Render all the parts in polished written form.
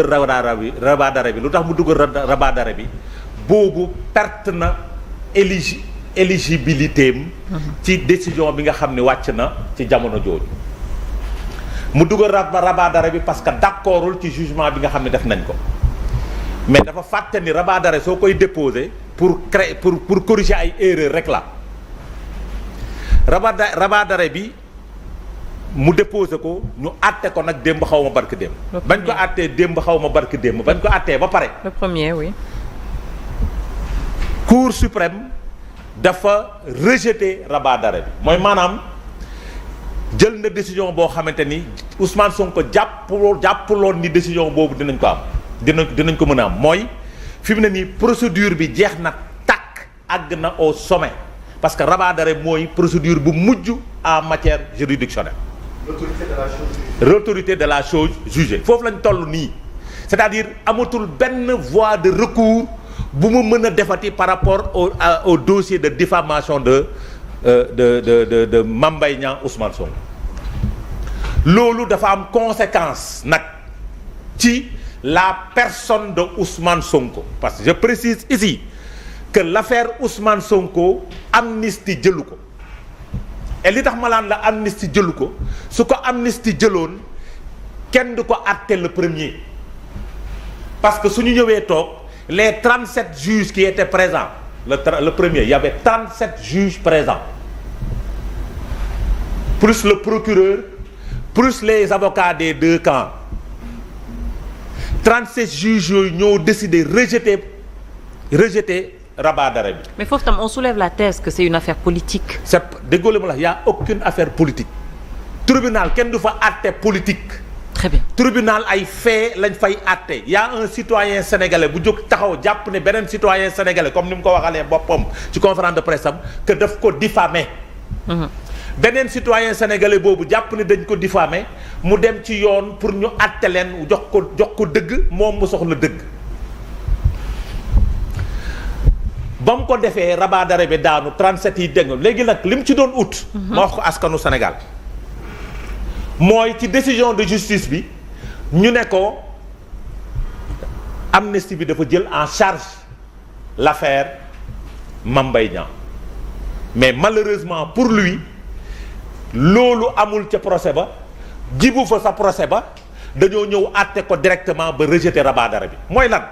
rabat d'arrêt bi lu tax mu dugal rabat d'arrêt bi boobu perte na éligibilité am ci décision bi nga xam ne wàcc na ci jamono jooju mu dugal rabat d'arrêt bi parce que d'accordul ci jugement bi nga xam ne def nañ ko mais dafa fàtte ni rabat d'arrêt soo koy déposer pour créer pour corriger ay erreur rek la rabat d'arrêt bi mu déposé ko ñu àtte ko nag démb xaw ma barki démb. bañ ko àttee démb xaw ma barki démb bañ ko àttee ba pare. le premier oui. Cour suprême dafa rejeter rabat d'arrêt bi mooy maanaam jël na décision boo xamante ni Ousmane Sonko jàppaloon ni décision boobu dinañ ko am dinañ ko mën a am mooy fi mu ne nii procédure bi jeex na tàkk àgg na au sommet parce que rabat d'arrêt mooy procédure bu mujj en matière juridictionnelle. L'autorité de la chose jugée foofu lañ toll nii c'est-à-dire amatul benn voie de recours bu mu mën a defati par rapport au dossier de diffamation de Mame Mbaye Niang Ousmane Sonko loolu dafa am conséquence nag ci la personne de Ousmane Sonko parce que je précise ici que l'affaire Ousmane Sonko amnistie jëlu ko et li tax ma laan la amnistie jëlu ko su ko amnistie jëloon kenn du ko àtte le premier parce que su ñu ñëwee toog les 37 juges qui étaient présents le premier il y avait 37 juges présents plus le procureur plus les avocats des deux camps 37 juges yooyu ñoo décidé rejeter rabat d'arrêt bi. mais foofu tam on soulève la thèse que c'est une affaire politique. c'est déggoo la ma la y a aucune affaire politique. tribunal kenn du fa àtte politique. très bien tribunal ay fait lañ fay àtte y a un citoyen sénégalais bu jóg taxaw jàpp ne beneen citoyen sénégalais comme ni mu ko waxalee boppam ci conférence de presse am que daf ko diffamer. beneen citoyen sénégalais boobu jàpp ne dañ ko diffamer mu dem ci yoon pour ñu àtte leen jox ko dëgg moom mu soxla dëgg. ba mu ko defee rabat d'arrêt bi daanu 37 yi dégg nga léegi nag li mu ci doon ut. ma wax ko askanu Sénégal. mooy ci décision de justice bi ñu ne ko amnistie bi dafa jël en charge l'affaire Mame Mbaye Niang mais malheureusement pour lui loolu amul ca procès ba jibu fa sa procès ba dañoo ñëw àtte ko directement ba rejeter rabat d'arrêt bi mooy lan.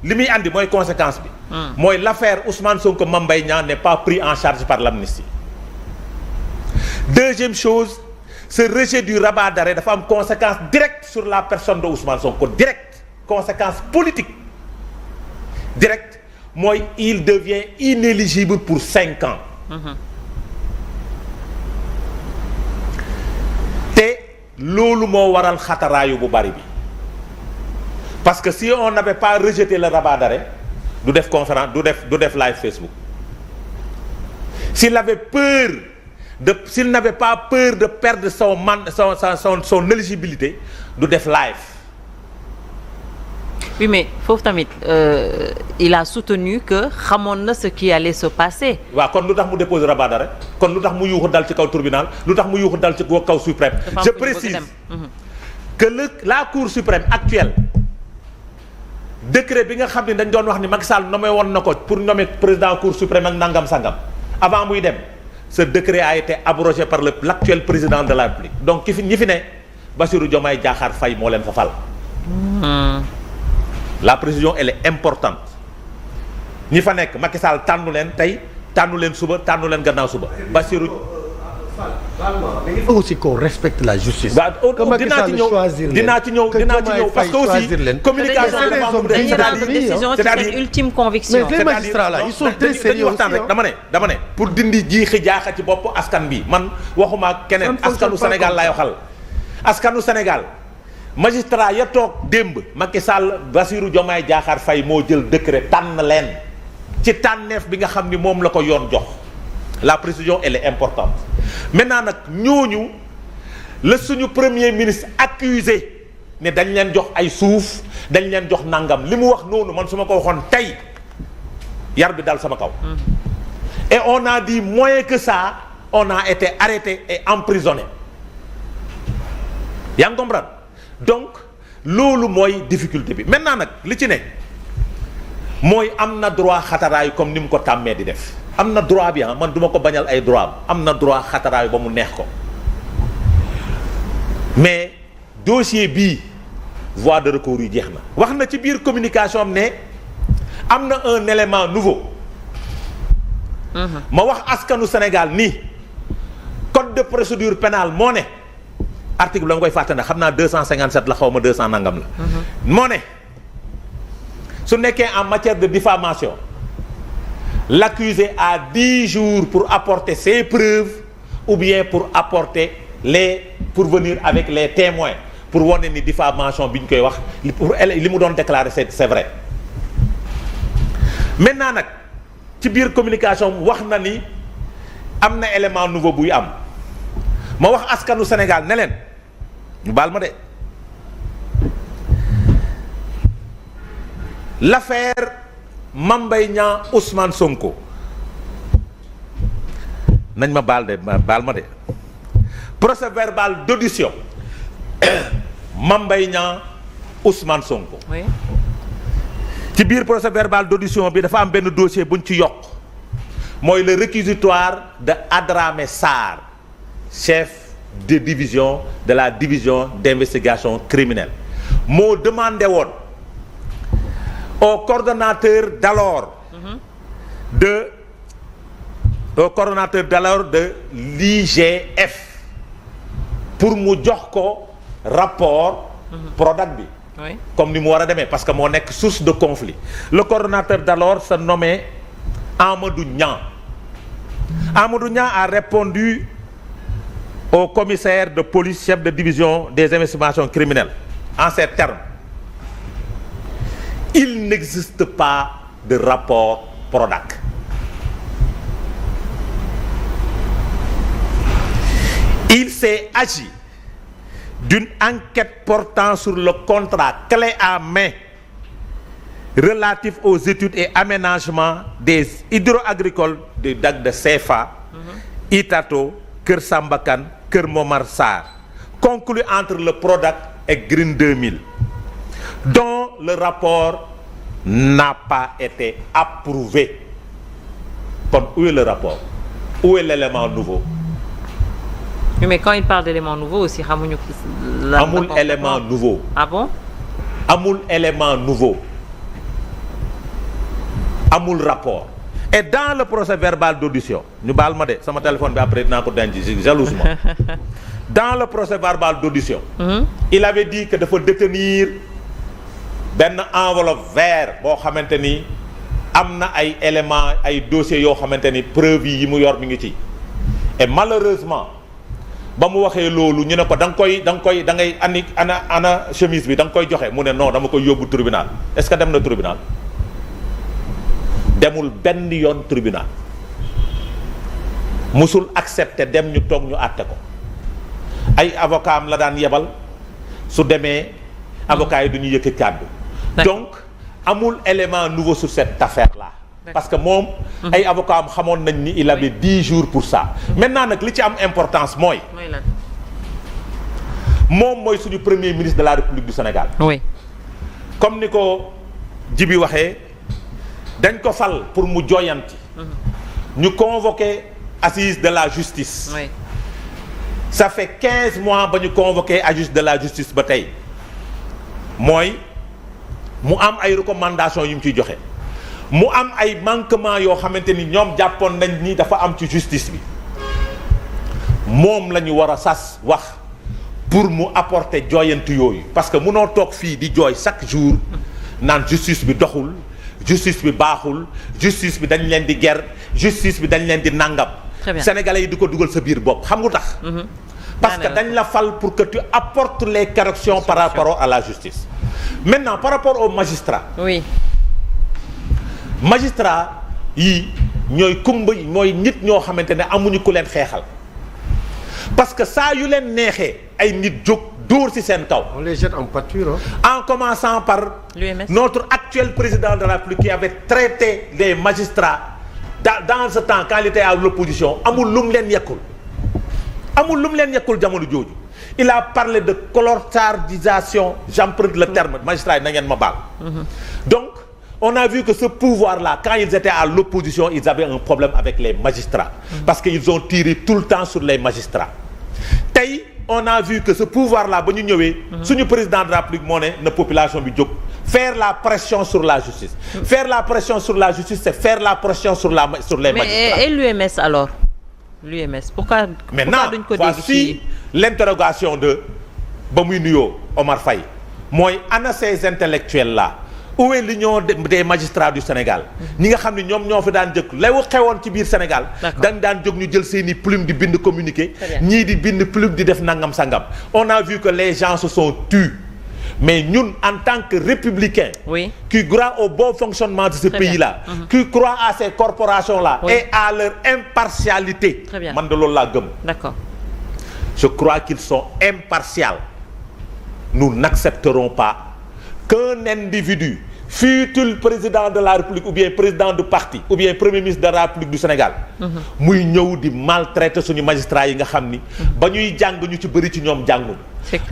li muy andi mooy conséquence bi. mooy l'affaire Ousmane Sonko Mame Mbaye Niang n'est pas pris en charge par l'amnistie. Deuxième chose ce rejet du rabat d'arrêt dafa am conséquence directe sur la personne de Ousmane Sonko direct conséquence politique direct mooy il devient inéligible pour 5 ans. te loolu moo waral xataraayu bu bari bi. parce que si on n'avait pas rejeté le rabat d'arrêt du def conférence du def live Facebook s'il n'avait pas peur de perdre son éligibilité du def live. oui mais foofu tamit il a soutenu que xamoon na ce qui allait se passer. waaw kon lu tax mu déposer rabat d'arrêt kon lu tax mu yuuxu dal ci kaw tribunal lu tax mu yuuxu dal ci kaw suprême. je précise que la cour suprême actuelle. décret bi nga xam ne dañ doon wax ni Macky Sall nommé woon na ko pour nommer président cour suprême ak nangam sangam avant muy dem ce décret a été abrogé par l'actuel président de la République donc ñi fi ne Bassirou Diomaye Diakhar Faye moo leen fa fal. la précision elle est importante ñi fa nekk Macky Sall tànnu leen tey tànnu leen suba tànnu leen gannaaw suba Bassirou. mais il faut aussi qu'on respecte la justice. dinaa ci ñëw parce que aussi communication c'est-à-dire ultime conviction. mais les magistrats là ils sont très sérieux aussi dama ne pour dindi jiixi jaaxa ci bopp askan bi man waxuma keneen askanu Sénégal laay waxal askanu Sénégal magistrat ya toog démb Macky Sall Bassirou Diomaye Diakhar Faye moo jël décret tànn leen ci tànneef bi nga xam ni moom la ko yoon jox la précision elle est importante maintenant nag ñooñu la suñu premier ministre accusé ne dañ leen jox ay suuf dañ leen jox nangam li mu wax noonu man su ma ko waxoon tey yar bi dal sama kaw. et on a dit moins que ça on a été arrêté et emprisonné yaa ngi comprendre donc loolu mooy difficulté bi maintenant nag li ci ne mooy am na droit xataraayu comme ni mu ko tàmmee di def am na droit bi man duma ko bañal ay droit am na droit xataraayu ba mu neex ko mais dossier bii voie de recours yi jeex na wax na ci biir communication am ne am na un élément nouveau ma wax askanu Sénégal nii code de procédure pénale moo ne article la nga koy fàtte ne xam naa 257 la xaw ma 200 nangam la moo ne su nekkee en matière de diffamation l'accusé a 10 jours pour apporter ses preuves ou bien pour venir avec les témoins pour wane ni diffamation bi ñu koy wax li mu doon déclarer c'est vrai maintenant nag ci biir communication wax na ni am na élément nouveau buy am ma wax askanu Sénégal ne leen ñu baal ma de l'affaire Mame Mbaye Niang Ousmane Sonko nañ ma baal de procès verbal d'audition Mame Mbaye Niang Ousmane Sonko. Oui. ci biir procès verbal d'audition bi dafa am benn dossier buñ ci yokk mooy le réquisitoire de Adramé Sarr chef de division de la division d'investigation criminelle moo demandé woon au coordonnateur d'alors de l'IGF pour mu jox ko rapport Prodac bi. Oui. Comme ni mu war a demee parce que moo nekk source de conflit le coordonnateur d'alors se nommait Amadou Niang. Amadou Niang a répondu au commissaire de police chef de division des investigations criminelles en ces termes: il n'existe pas de rapport Prodac. Il s'est agi d'une enquête portant sur le contrat clé en main relatif aux études et aménagements des hydro-agricoles du DAC de CFA, Itato, Kër Samba Kane, Kër Momar Sarr, conclu entre le Prodac et Green 2000, dont le rapport n'a pas été approuvé. Kon, où est le rapport? Où est l'élément nouveau? Oui, mais quand il parle d'éléments nouveaux aussi xamuñu amul élément nouveau. Ah bon? Amul élément nouveau. Amul rapport. Et dans le procès verbal d'audition ñu baal ma de sama téléphone bi après dinaa ko denc jalousement dans le procès verbal d'audition il avait dit que dafa détenir benn enveloppe vert boo xamante ni am na ay éléments ay dossiers yoo xamante ni preuve yi mu yor mi ngi ci. Et malheureusement ba mu waxee loolu ñu ne ko da ngay ana chemise bi da nga koy joxe mu ne non dama koy yóbbu tribunal. Est-ce que dem na tribunal? Demul benn yoon tribunal musul accepter dem ñu toog ñu àtte ko ay avocat am la daan yebal su demee avocat yi du ñu yëkk kàddu. Donc amul élément nouveau sur cette affaire là. Parce que moom ay avocat am xamoon nañ ni il avait 10 jours pour ça. Maintenant nag li ci am importance mooy moom mooy suñu premier ministre de la République du Sénégal. Oui. Comme ni ko Djibi waxee dañ ko fal pour mu jooyanti. ñu convoqué assise de la justice. Oui. Ça fait 15 mois ba ñu convoqué assise de la justice ba tey mooy mu am ay recommandations yu mu ciy joxe. mu am ay manquements yoo xamante ni ñoom jàppoon nañ ni dafa am ci justice bi moom la ñu war a sas wax pour mu apporter jooyantu yooyu parce que munoo toog fii di jooy chaque jour naan justice bi doxul justice bi baaxul justice bi dañ leen di ger justice bi dañ leen di nangam. Sénégalais yi di ko dugal sa biir bopp xam nga tax. Parce que dañ la fal pour que tu apportes les corrections par rapport à la justice. Maintenant par rapport aux magistrats. Oui. Magistrat yi ñooy kumba mooy nit ñoo xamante ne amuñu ku leen xeexal parce que saa yu leen neexee ay nit jóg dóor ci seen kaw. On les jette en pâture. En commençant par l'UMS. Notre actuel président de la République qui avait traité les magistrats dans ce temps quand il était à l'opposition amul lu mu leen yekkul jamono jooju il a parlé de clochardisation, j'emprunte le terme magistrat yi na ngeen ma baal. Donc on a vu que ce pouvoir-là, quand ils étaient à l'opposition, ils avaient un problème avec les magistrats parce qu'ils ont tiré tout le temps sur les magistrats. Tey on a vu que ce pouvoir-là ba ñu ñëwee suñu président de la République moo ne na population bi jóg faire la pression sur la justice. Faire la pression sur la justice, c'est faire la pression sur les magistrats. Mais et l'UMS alors? L'UMS pourquoi duñ ko dégg voici l'interrogation de ba muy nuyoo Omar Faye mooy ana ces intellectuels là où est l'union des magistrats du Sénégal ñi nga xam ne ñoom ñoo fi daan jëkk lay xewoon ci biir Sénégal dañ daan jóg ñu jël seeni plume di bind communiqué ñii di bind plume di def nangam sangam. On a vu que les gens se sont tus mais ñun en tant que républicains qui croient au bon fonctionnement de ce pays-là qui croient à ces corporations-là et à leur impartialité man de loolu laa gëm. D'accord. Je crois qu'ils sont impartials. Nous n'accepterons pas qu'un individu, fût-il président de la République ou bien président de parti ou bien premier ministre de la République du Sénégal muy ñëw di maltraiter suñu magistrats yi nga xam ni ba ñuy jàng ñu ci bëri ci ñoom jàngul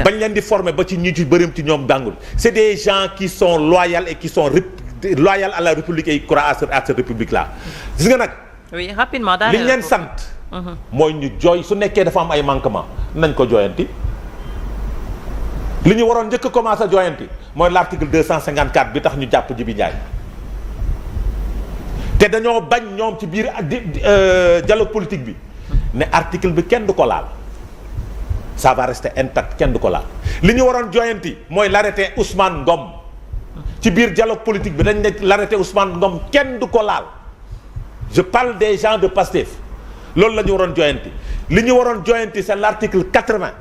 bañ leen di former ba ci ñu ci bërim ci ñoom jàngul. C'est des gens qui sont loyaux et qui sont loyaux à la République et qui croient à cette République-là. Gis nga nag oui rapidement li ñu leen sant mooy ñu jooy su nekkee dafa am ay manquement nañ ko jooyanti. li ñu waroon njëkk a commencé jooyanti mooy l'article 254 bi tax ñu jàpp Djibi Ndiaye te dañoo bañ ñoom ci biir dialogue politique bi ne article bi kenn du ko laal ça va rester intact kenn du ko laal. li ñu waroon jooyanti mooy l'arrêté Ousmane Ngom ci biir dialogue politique bi dañ ne l'arrêté Ousmane Ngom kenn du ko laal je parle des gens de Pastef loolu la ñu waroon jooyanti. li ñu waroon jooyanti c'est l'article 80.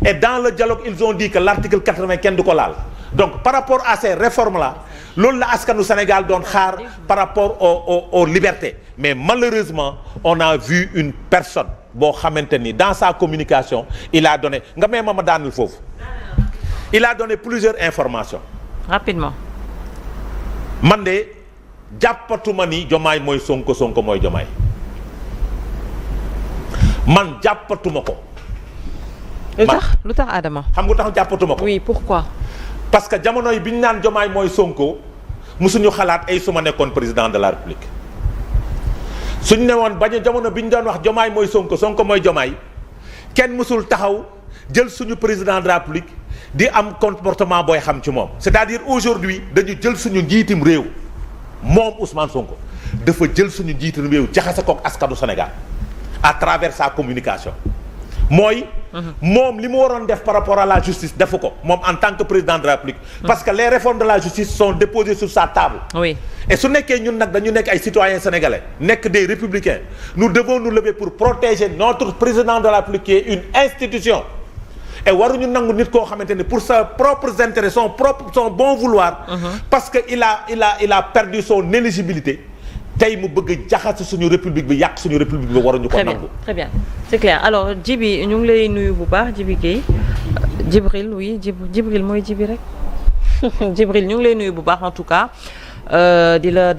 Et dans le dialogue ils ont dit que l'article 80 kenn du ko laal donc par rapport à ces réformes là loolu la askanu Sénégal doon xaar par rapport aux libertés mais malheureusement on a vu une personne boo xamante ni dans sa communication il a donné nga may ma daanul foofu il a donné plusieurs informations. Rapidement. man de jàppatuma ni Diomaye mooy Sonko Sonko mooy Diomaye man jàppatuma ko. lu tax Adama. xam nga tax jàppatuma ko. oui pourquoi. parce que jamono yi bi ñu naan Diomaye mooy Sonko musuñu xalaat ay su ma nekkoon président de la République suñu ne woon bañ a jamono bi ñu doon wax Diomaye mooy Sonko Sonko mooy Diomaye kenn musul taxaw jël suñu président de la République di am comportement booy xam ci moom. c'est-à-dire aujourd'hui dañu jël suñu njiitim réew moom Ousmane Sonko dafa jël suñu njiitim réew jaxase kook askanu Sénégal à travers sa communication. mooy moom li mu waroon def par rapport à la justice defu ko moom en tant que président de la République parce que les réformes de la justice sont déposées sur sa table et su nekkee ñun nag dañu nekk ay citoyens sénégalais nekk des républicains nous devons nous lever pour protéger notre président de la République qui est une institution et waruñu nangu nit koo xamante ne pour ses propres intérêts son bon vouloir parce que il a perdu son éligibilité tey mu bëgg jaxase suñu république bi yàq suñu république bi waruñu ko nangu. très bien c'est clair alors Djibi ñu ngi lay nuyu bu baax Djibi Gueye Djibril oui Djibril mooy Djibi rek Djibril ñu ngi lay nuyu bu baax en tout cas di la